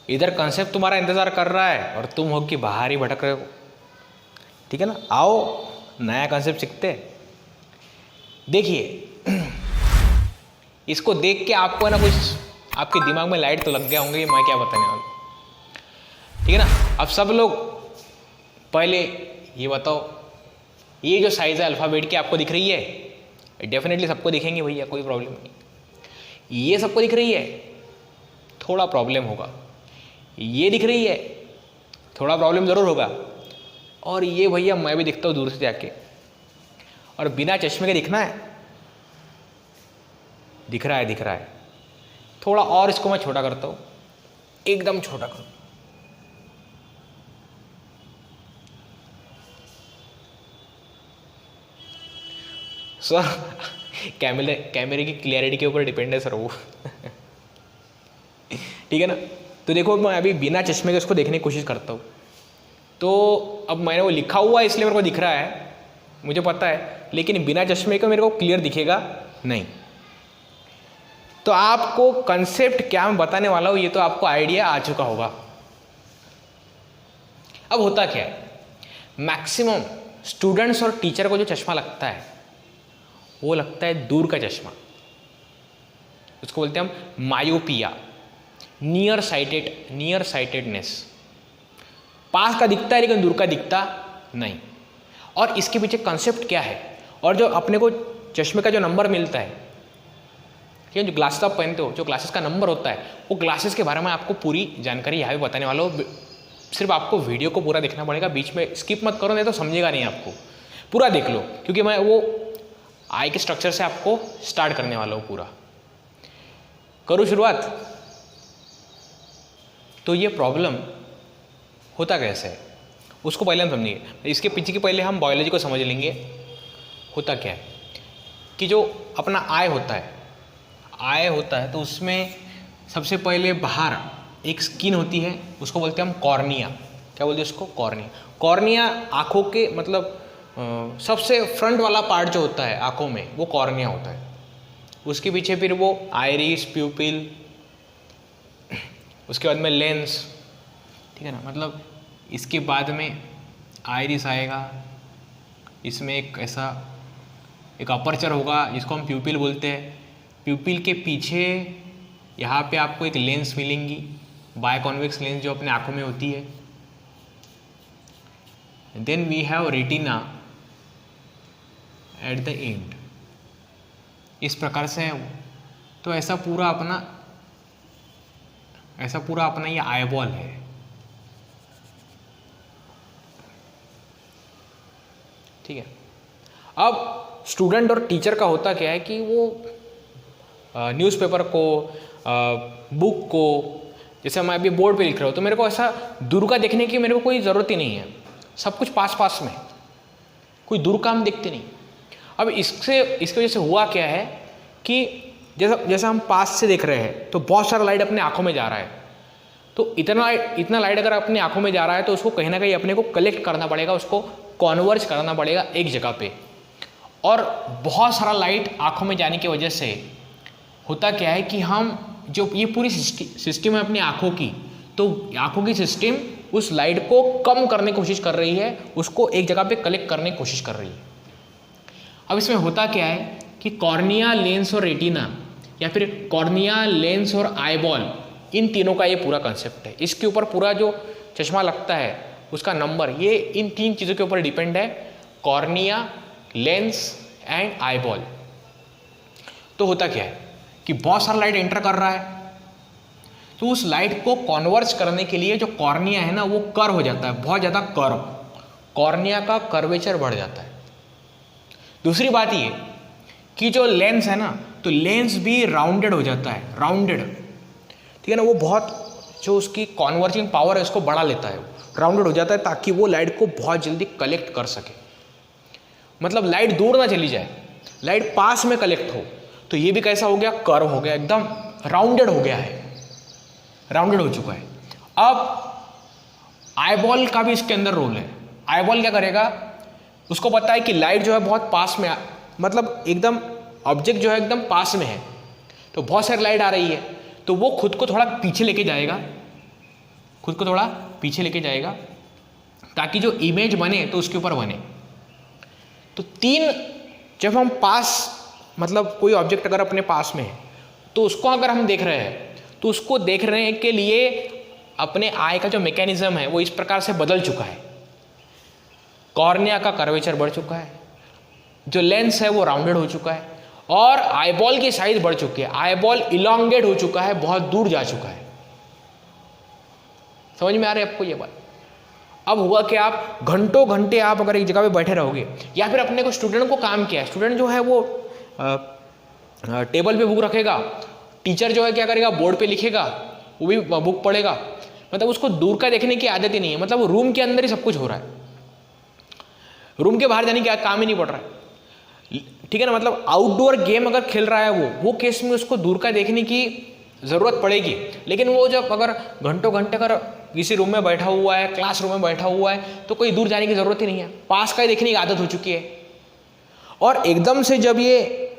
इधर कंसेप्ट तुम्हारा इंतजार कर रहा है और तुम हो कि बाहर ही भटक रहे हो। ठीक है ना, आओ नया कंसेप्ट सीखते हैं। देखिए इसको देख के आपको है ना कुछ आपके दिमाग में लाइट तो लग गया होंगे, मैं क्या बताने वाला। ठीक है ना, अब सब लोग पहले ये बताओ, ये जो साइज है अल्फ़ाबेट की आपको दिख रही है? डेफिनेटली सबको दिखेंगे भैया, कोई प्रॉब्लम नहीं। ये सबको दिख रही है? थोड़ा प्रॉब्लम होगा। ये दिख रही है? थोड़ा प्रॉब्लम ज़रूर होगा। और ये भैया मैं भी दिखता हूँ दूर से जाके, और बिना चश्मे के दिखना है? दिख रहा है, दिख रहा है। थोड़ा और इसको मैं छोटा करता हूँ, एकदम छोटा करूँ। सर कैमरे की क्लियरिटी के ऊपर डिपेंड है सर वो। ठीक है ना, तो देखो मैं अभी बिना चश्मे के उसको देखने की कोशिश करता हूँ। तो अब मैंने वो लिखा हुआ है इसलिए मेरे को दिख रहा है, मुझे पता है, लेकिन बिना चश्मे के मेरे को क्लियर दिखेगा नहीं। तो आपको कंसेप्ट क्या मैं बताने वाला हूँ ये तो आपको आइडिया आ चुका होगा। अब होता क्या है, मैक्सिमम स्टूडेंट्स और टीचर को जो चश्मा लगता है वो लगता है दूर का चश्मा। उसको बोलते हैं हम मायोपिया, नियर साइटेडनेस। पास का दिखता है लेकिन दूर का दिखता नहीं। और इसके पीछे कंसेप्ट क्या है, और जो अपने को चश्मे का जो नंबर मिलता है, ठीक है, जो ग्लासेस आप पहनते हो, जो ग्लासेस का नंबर होता है, वो ग्लासेस के बारे में आपको पूरी जानकारी यहाँ पे बताने वाला हूँ। सिर्फ आपको वीडियो को पूरा देखना पड़ेगा, बीच में स्किप मत करो, नहीं तो समझेगा नहीं। आपको पूरा देख लो, क्योंकि मैं वो आई के स्ट्रक्चर से आपको स्टार्ट करने वाला हूँ पूरा। करूँ शुरुआत? तो ये प्रॉब्लम होता कैसे है उसको पहले हम समझेंगे। इसके पीछे की पहले हम बायोलॉजी को समझ लेंगे। होता क्या है कि जो अपना आई होता है तो उसमें सबसे पहले बाहर एक स्किन होती है, उसको बोलते हैं हम कॉर्निया। क्या बोलते हैं उसको? कॉर्निया। कॉर्निया आँखों के मतलब सबसे फ्रंट वाला पार्ट जो होता है आँखों में, वो कॉर्निया होता है। उसके पीछे फिर वो आइरिस, प्यूपिल, उसके बाद में लेंस। ठीक है ना, मतलब इसके बाद में आइरिस आएगा, इसमें एक ऐसा एक अपर्चर होगा जिसको हम प्यूपिल बोलते हैं। प्यूपिल के पीछे यहाँ पे आपको एक लेंस मिलेंगी, बायकॉन्वेक्स लेंस जो अपने आँखों में होती है। Then we have retina at the end. इस प्रकार से है वो। तो ऐसा पूरा अपना ये आईबॉल है। ठीक है, अब स्टूडेंट और टीचर का होता क्या है कि वो न्यूज़पेपर को, बुक को, जैसे मैं अभी बोर्ड पे लिख रहा हूँ तो मेरे को ऐसा दूर का देखने की मेरे को कोई ज़रूरत ही नहीं है, सब कुछ पास पास में, कोई दूर का हम देखते नहीं। अब इसकी वजह से हुआ क्या है कि जैसा हम पास से देख रहे हैं तो बहुत सारा लाइट अपने आँखों में जा रहा है। तो इतना लाइट अगर अपने आँखों में जा रहा है तो उसको कहीं ना कहीं अपने को कलेक्ट करना पड़ेगा, उसको कॉन्वर्ज करना पड़ेगा एक जगह पे। और बहुत सारा लाइट आँखों में जाने की वजह से होता क्या है कि हम जो ये पूरी सिस्टम है अपनी आँखों की, तो आँखों की सिस्टम उस लाइट को कम करने की कोशिश कर रही है, उसको एक जगह पे कलेक्ट करने की कोशिश कर रही है। अब इसमें होता क्या है कि कॉर्निया, लेंस और रेटिना, या फिर कॉर्निया, लेंस और आईबॉल, इन तीनों का ये पूरा कंसेप्ट है। इसके ऊपर पूरा जो चश्मा लगता है उसका नंबर, ये इन तीन चीज़ों के ऊपर डिपेंड है, कॉर्निया, लेंस एंड आईबॉल। तो होता क्या है कि बहुत सारा लाइट एंटर कर रहा है, तो उस लाइट को कॉन्वर्ज करने के लिए जो कॉर्निया है ना वो कर्व हो जाता है, बहुत ज़्यादा कर्व, कॉर्निया का कर्वेचर बढ़ जाता है। दूसरी बात ये कि जो लेंस है ना, तो लेंस भी राउंडेड हो जाता है, राउंडेड। ठीक है ना, वो बहुत जो उसकी कॉन्वर्जिंग पावर है उसको बढ़ा लेता है, राउंडेड हो जाता है ताकि वो लाइट को बहुत जल्दी कलेक्ट कर सके। मतलब लाइट दूर ना चली जाए, लाइट पास में कलेक्ट हो। तो ये भी कैसा हो गया? कर्व हो गया, एकदम राउंडेड हो गया है, राउंडेड हो चुका है। अब आईबॉल का भी इसके अंदर रोल है। आईबॉल क्या करेगा? उसको पता है कि लाइट जो है बहुत पास में, मतलब एकदम ऑब्जेक्ट जो है एकदम पास में है, तो बहुत सारी लाइट आ रही है, तो वो खुद को थोड़ा पीछे लेके जाएगा खुद को थोड़ा पीछे लेके जाएगा ताकि जो इमेज बने तो उसके ऊपर बने। तो तीन, जब हम पास मतलब कोई ऑब्जेक्ट अगर अपने पास में है तो उसको अगर हम देख रहे हैं तो उसको देखने के लिए अपने आई का जो मैकेनिज्म है वो इस प्रकार से बदल चुका है। कॉर्निया का कर्वेचर बढ़ चुका है, जो लेंस है वो राउंडेड हो चुका है, और आईबॉल की साइज बढ़ चुकी है, आईबॉल इलोंगेट हो चुका है, बहुत दूर जा चुका है। समझ में आ रही है आपको ये बात? अब हुआ कि आप घंटों घंटे आप अगर एक जगह पे बैठे रहोगे, या फिर अपने को स्टूडेंट को काम किया है, स्टूडेंट जो है वो टेबल पे बुक रखेगा, टीचर जो है क्या करेगा, बोर्ड पे लिखेगा, वो भी बुक पढ़ेगा, मतलब उसको दूर का देखने की आदत ही नहीं है। मतलब वो रूम के अंदर ही सब कुछ हो रहा है, रूम के बाहर जाने की काम ही नहीं पड़ रहा है, ठीक है ना। मतलब आउटडोर गेम अगर खेल रहा है वो केस में उसको दूर का देखने की ज़रूरत पड़ेगी। लेकिन वो जब अगर घंटों घंटे अगर किसी रूम में बैठा हुआ है, क्लासरूम में बैठा हुआ है, तो कोई दूर जाने की ज़रूरत ही नहीं है, पास का ही देखने की आदत हो चुकी है। और एकदम से जब ये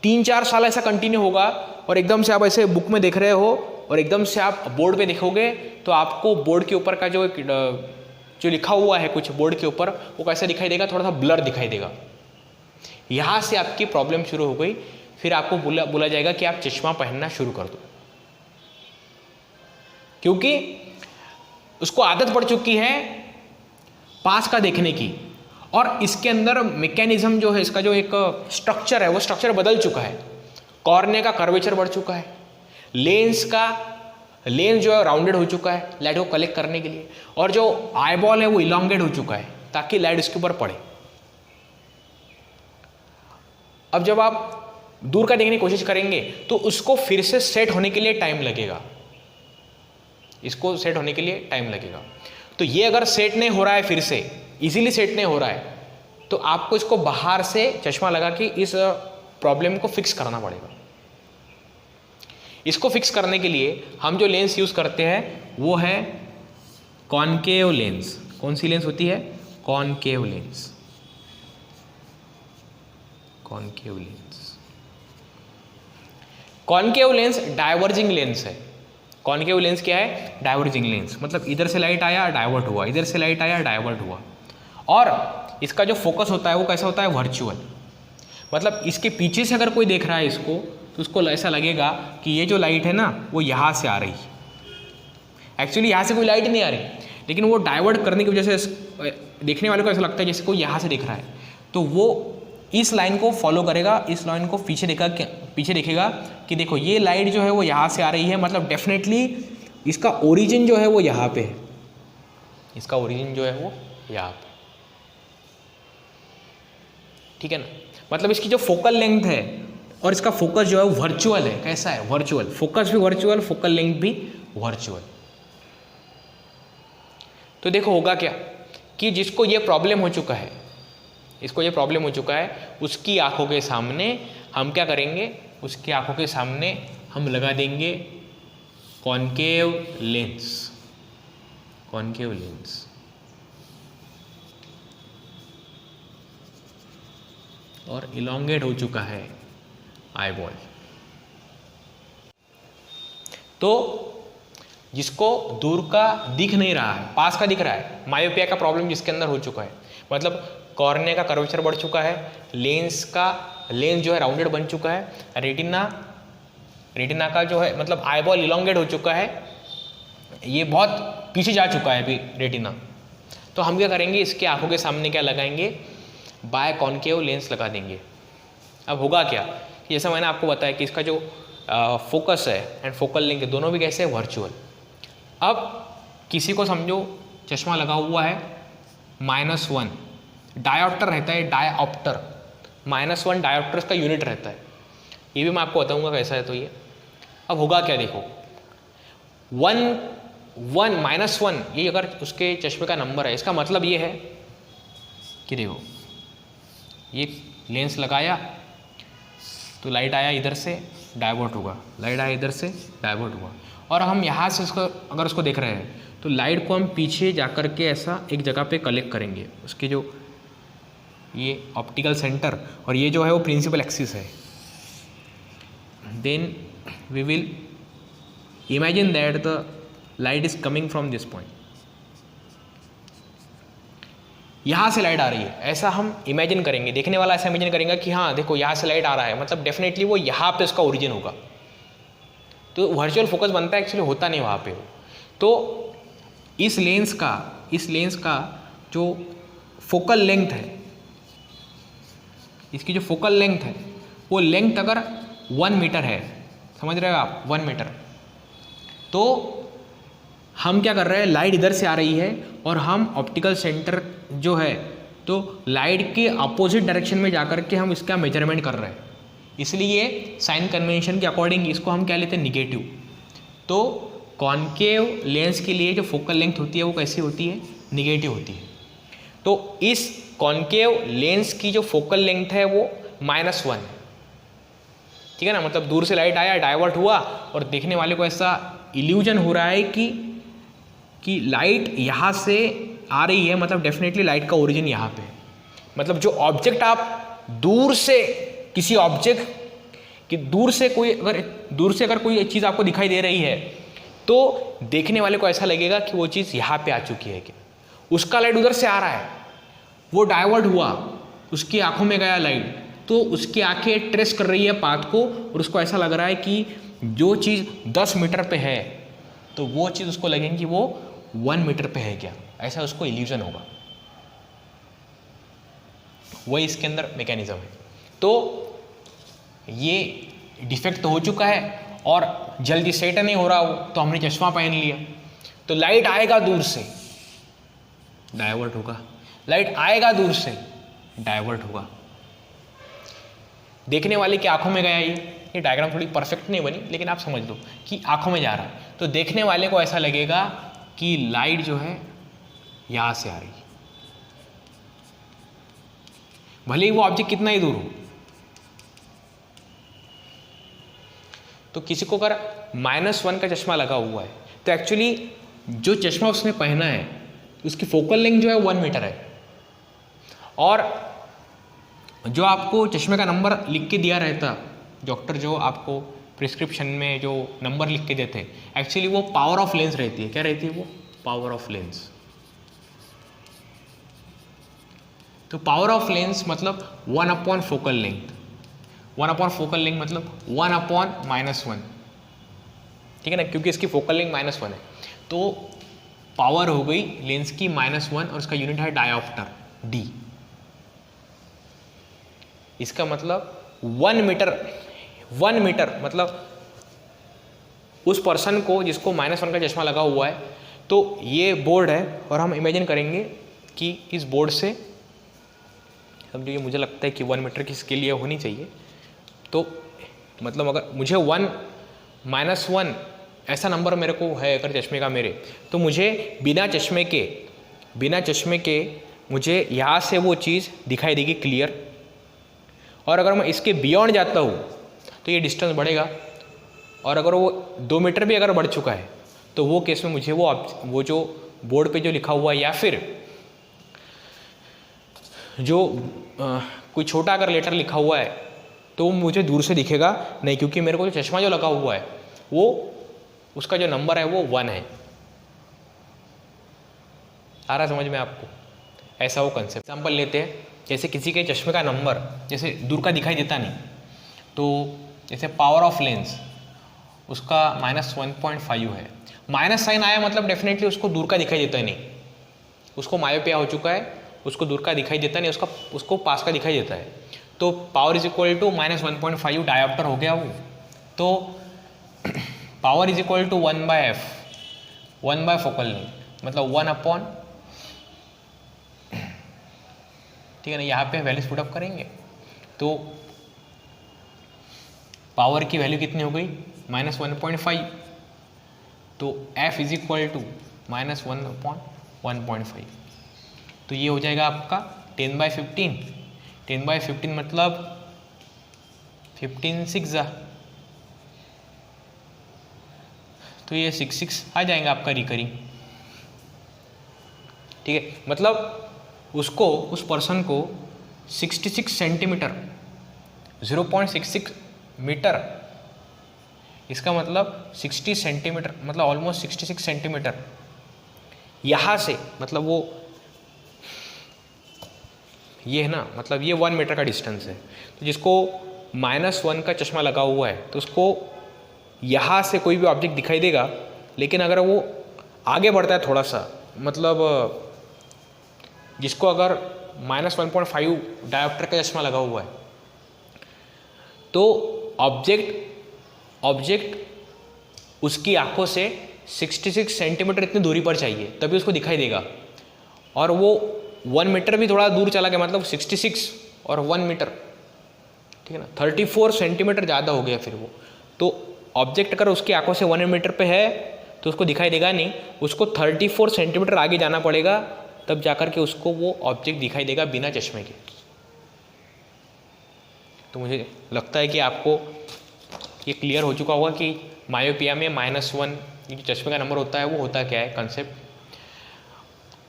3-4 साल ऐसा कंटिन्यू होगा और एकदम से आप ऐसे बुक में देख रहे हो और एकदम से आप बोर्ड पे देखोगे, तो आपको बोर्ड के ऊपर का जो लिखा हुआ है कुछ बोर्ड के ऊपर, वो कैसा दिखाई देगा, थोड़ा सा ब्लर दिखाई देगा। यहाँ से आपकी प्रॉब्लम शुरू हो गई। फिर आपको बोला जाएगा कि आप चश्मा पहनना शुरू कर दो, क्योंकि उसको आदत पड़ चुकी है पास का देखने की, और इसके अंदर मैकेनिज्म जो है, इसका जो एक स्ट्रक्चर है वो स्ट्रक्चर बदल चुका है। कॉर्निया का कर्वेचर बढ़ चुका है, लेंस जो है राउंडेड हो चुका है लाइट को कलेक्ट करने के लिए, और जो आईबॉल है वो इलोंगेट हो चुका है ताकि लाइट इसके ऊपर पड़े। अब जब आप दूर का देखने की कोशिश करेंगे तो उसको फिर से सेट होने के लिए टाइम लगेगा, इसको सेट होने के लिए टाइम लगेगा। तो ये अगर सेट नहीं हो रहा है, फिर से इजीली सेट नहीं हो रहा है, तो आपको इसको बाहर से चश्मा लगा के इस प्रॉब्लम को फिक्स करना पड़ेगा। इसको फिक्स करने के लिए हम जो लेंस यूज करते हैं वो है कॉनकेव लेंस। कौन सी लेंस होती है? Concave lens. Concave lens, concave lens diverging lens है। कॉनकेव लेंस क्या है? डाइवर्जिंग लेंस, मतलब इधर से लाइट आया डाइवर्ट हुआ, इधर से लाइट आया डाइवर्ट हुआ। और इसका जो फोकस होता है वो कैसा होता है? वर्चुअल। मतलब इसके पीछे से अगर कोई देख रहा है इसको, तो उसको ऐसा लगेगा कि ये जो लाइट है ना वो यहाँ से आ रही है। एक्चुअली यहाँ से कोई लाइट नहीं आ रही, लेकिन वो डाइवर्ट करने की वजह से देखने वाले को ऐसा लगता है जैसे कोई यहाँ से दिख रहा है, तो वो इस लाइन को फॉलो करेगा, इस लाइन को पीछे देखेगा कि देखो ये लाइट जो है वो यहाँ से आ रही है, मतलब डेफिनेटली इसका ओरिजिन जो है वो यहाँ पे है, इसका ओरिजिन जो है वो यहाँ पे, ठीक है ना। मतलब इसकी जो फोकल लेंथ है और इसका फोकस जो है वो वर्चुअल है। कैसा है? वर्चुअल। फोकस भी वर्चुअल, फोकल लेंथ भी वर्चुअल। तो देखो होगा क्या कि जिसको ये प्रॉब्लम हो चुका है, उसकी आंखों के सामने हम क्या करेंगे? उसकी आंखों के सामने हम लगा देंगे कॉनकेव लेंस। कॉनकेव लेंस, और इलोंगेट हो चुका है आईबॉल। तो जिसको दूर का दिख नहीं रहा है, पास का दिख रहा है, मायोपिया का प्रॉब्लम जिसके अंदर हो चुका है, मतलब कॉर्निया का कर्वेचर बढ़ चुका है, लेंस जो है राउंडेड बन चुका है, रेटिना का जो है मतलब आईबॉल इलोंगेट हो चुका है, ये बहुत पीछे जा चुका है अभी रेटिना। तो हम क्या करेंगे? इसके आंखों के सामने क्या लगाएंगे? बाय कॉनकेव लेंस लगा देंगे। अब होगा क्या? जैसा मैंने आपको बताया कि इसका जो फोकस है एंड फोकल लेंथ दोनों भी कैसे? वर्चुअल। अब किसी को समझो चश्मा लगा हुआ है, -1 डायोप्टर रहता है, डायोप्टर -1 डायोप्टर का यूनिट रहता है। ये भी मैं आपको बताऊंगा कैसा है। तो ये अब होगा क्या? देखो 1 ये अगर उसके चश्मे का नंबर है, इसका मतलब ये है कि देखो ये लेंस लगाया तो लाइट आया इधर से डाइवर्ट होगा, लाइट आया इधर से डाइवर्ट हुआ, और हम यहाँ से उसको देख रहे हैं तो लाइट को हम पीछे जाकर के ऐसा एक जगह पे कलेक्ट करेंगे, उसके जो ये ऑप्टिकल सेंटर और ये जो है वो प्रिंसिपल एक्सिस है। Then we will imagine that the light is coming from this point, यहाँ से लाइट आ रही है, ऐसा हम इमेजिन करेंगे, देखने वाला ऐसा इमेजिन करेंगे कि हाँ देखो यहाँ से लाइट आ रहा है, मतलब डेफिनेटली वो यहाँ पे उसका ओरिजिन होगा। तो वर्चुअल फोकस बनता है, एक्चुअली होता नहीं वहाँ पे। तो इस लेंस का जो फोकल लेंथ है, इसकी जो फोकल लेंथ है वो लेंथ अगर 1 मीटर है, समझ रहे हो आप, 1 मीटर, तो हम क्या कर रहे हैं, लाइट इधर से आ रही है और हम ऑप्टिकल सेंटर जो है तो लाइट के अपोजिट डायरेक्शन में जाकर के हम इसका मेजरमेंट कर रहे हैं, इसलिए साइन कन्वेंशन के अकॉर्डिंग इसको हम क्या लेते हैं, निगेटिव। तो कॉन्केव लेंस के लिए जो फोकल लेंथ होती है वो कैसी होती है, निगेटिव होती है। तो इस कॉन्केव लेंस की जो फोकल लेंथ है वो -1 है, ठीक है ना, मतलब दूर से लाइट आया, डाइवर्ट हुआ और देखने वाले को ऐसा इल्यूजन हो रहा है कि लाइट यहाँ से आ रही है, मतलब डेफिनेटली लाइट का ओरिजिन यहाँ पे है। मतलब जो ऑब्जेक्ट आप दूर से किसी ऑब्जेक्ट कि दूर से अगर कोई चीज़ आपको दिखाई दे रही है तो देखने वाले को ऐसा लगेगा कि वो चीज़ यहाँ पे आ चुकी है, क्या उसका लाइट उधर से आ रहा है, वो डाइवर्ट हुआ, उसकी आंखों में गया लाइट, तो उसकी आंखें ट्रेस कर रही है पाथ को और उसको ऐसा लग रहा है कि जो चीज़ 10 मीटर पे है तो वो चीज़ उसको लगेगी कि वो 1 मीटर पे है क्या, ऐसा उसको इल्यूजन होगा। वही इसके अंदर मैकेनिज्म है। तो ये डिफेक्ट तो हो चुका है और जल्दी सेट नहीं हो रहा वो, तो हमने चश्मा पहन लिया, तो लाइट आएगा दूर से डाइवर्ट होगा, लाइट आएगा दूर से डाइवर्ट होगा, देखने वाले की आंखों में गया। ये डायग्राम थोड़ी परफेक्ट नहीं बनी लेकिन आप समझ लो कि आंखों में जा रहा है, तो देखने वाले को ऐसा लगेगा कि लाइट जो है यहां से आ रही है, भले ही वो ऑब्जेक्ट कितना ही दूर हो। तो किसी को अगर -1 का चश्मा लगा हुआ है तो एक्चुअली जो चश्मा उसने पहना है उसकी फोकल लेंथ जो है 1 मीटर है, और जो आपको चश्मे का नंबर लिख के दिया रहता, डॉक्टर जो आपको प्रिस्क्रिप्शन में जो नंबर लिख के देते, एक्चुअली वो पावर ऑफ लेंस रहती है। क्या रहती है वो? Power of lens. तो पावर ऑफ लेंस मतलब 1/4 फोकल लेंथ, 1/4 फोकल लेंथ मतलब 1/-1, ठीक है ना, क्योंकि इसकी फोकल लेंथ -1 है। तो पावर हो गई लेंस की -1 और उसका यूनिट है डायोप्टर D। इसका मतलब 1 मीटर मतलब उस पर्सन को जिसको -1 का चश्मा लगा हुआ है, तो ये बोर्ड है और हम इमेजिन करेंगे कि इस बोर्ड से समझिए, मुझे लगता है कि 1 मीटर की स्केल ये होनी चाहिए। तो मतलब अगर मुझे 1-1 ऐसा नंबर मेरे को है अगर चश्मे का मेरे, तो मुझे बिना चश्मे के मुझे यहाँ से वो चीज़ दिखाई देगी क्लियर। और अगर मैं इसके बियॉन्ड जाता हूँ तो ये डिस्टेंस बढ़ेगा, और अगर वो 2 मीटर भी अगर बढ़ चुका है तो वो केस में मुझे वो जो बोर्ड पे जो लिखा हुआ है या फिर जो कोई छोटा अगर लेटर लिखा हुआ है तो वो मुझे दूर से दिखेगा नहीं, क्योंकि मेरे को जो चश्मा जो लगा हुआ है वो उसका जो नंबर है वो 1 है। आ रहा समझ में आपको? ऐसा वो कंसेप्ट। एग्जाम्पल लेते हैं, जैसे किसी के चश्मे का नंबर जैसे दूर का दिखाई देता नहीं, तो जैसे पावर ऑफ लेंस उसका -1.5 है, माइनस साइन आया मतलब डेफिनेटली उसको दूर का दिखाई देता ही नहीं, उसको मायोपिया हो चुका है, उसको दूर का दिखाई देता नहीं, उसको पास का दिखाई देता है। तो power is equal to -1.5 dioptre हो गया वो। तो power is equal to 1/f, 1 focal length मतलब 1/, ठीक है ना। यहाँ पे वैल्यूज पुटअप करेंगे तो पावर की वैल्यू कितनी हो गई? -1.5। तो f इज इक्वल टू -1/1.5, तो ये हो जाएगा आपका 10/15। 10/15 मतलब 15 6 तो ये 6 आ जाएगा आपका रिकरिंग, ठीक है। मतलब उस पर्सन को 66 सेंटीमीटर 0.66 मीटर इसका मतलब 60 सेंटीमीटर, मतलब ऑलमोस्ट 66 सेंटीमीटर यहाँ से, मतलब वो ये है ना, मतलब ये 1 मीटर का डिस्टेंस है। तो जिसको -1 का चश्मा लगा हुआ है तो उसको यहाँ से कोई भी ऑब्जेक्ट दिखाई देगा, लेकिन अगर वो आगे बढ़ता है थोड़ा सा, मतलब जिसको अगर -1.5 डायोप्टर का चश्मा लगा हुआ है, तो ऑब्जेक्ट उसकी आंखों से 66 सेंटीमीटर इतनी दूरी पर चाहिए तभी उसको दिखाई देगा। और वो 1 मीटर भी थोड़ा दूर चला गया, मतलब 66 और 1 मीटर, ठीक है ना, 34 सेंटीमीटर ज़्यादा हो गया फिर वो। तो ऑब्जेक्ट अगर उसकी आंखों से 1 मीटर पे है तो उसको दिखाई देगा नहीं, उसको 34 सेंटीमीटर आगे जाना पड़ेगा, तब जाकर के उसको वो ऑब्जेक्ट दिखाई देगा बिना चश्मे के। तो मुझे लगता है कि आपको ये क्लियर हो चुका होगा कि मायोपिया में -1 ये जो चश्मे का नंबर होता है वो होता क्या है कंसेप्ट।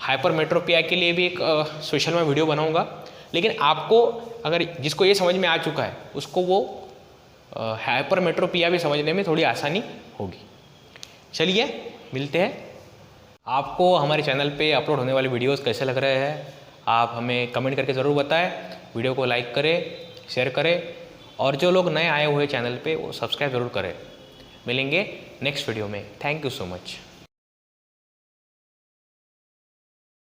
हाइपरमेट्रोपिया के लिए भी एक स्पेशल मैं वीडियो बनाऊंगा, लेकिन आपको अगर जिसको ये समझ में आ चुका है उसको वो हाइपरमेट्रोपिया भी समझने में थोड़ी आसानी होगी। चलिए मिलते हैं। आपको हमारे चैनल पे अपलोड होने वाले वीडियोस कैसे लग रहे हैं आप हमें कमेंट करके ज़रूर बताएं। वीडियो को लाइक करें, शेयर करें, और जो लोग नए आए हुए चैनल पे वो सब्सक्राइब ज़रूर करें। मिलेंगे नेक्स्ट वीडियो में। Thank you so much.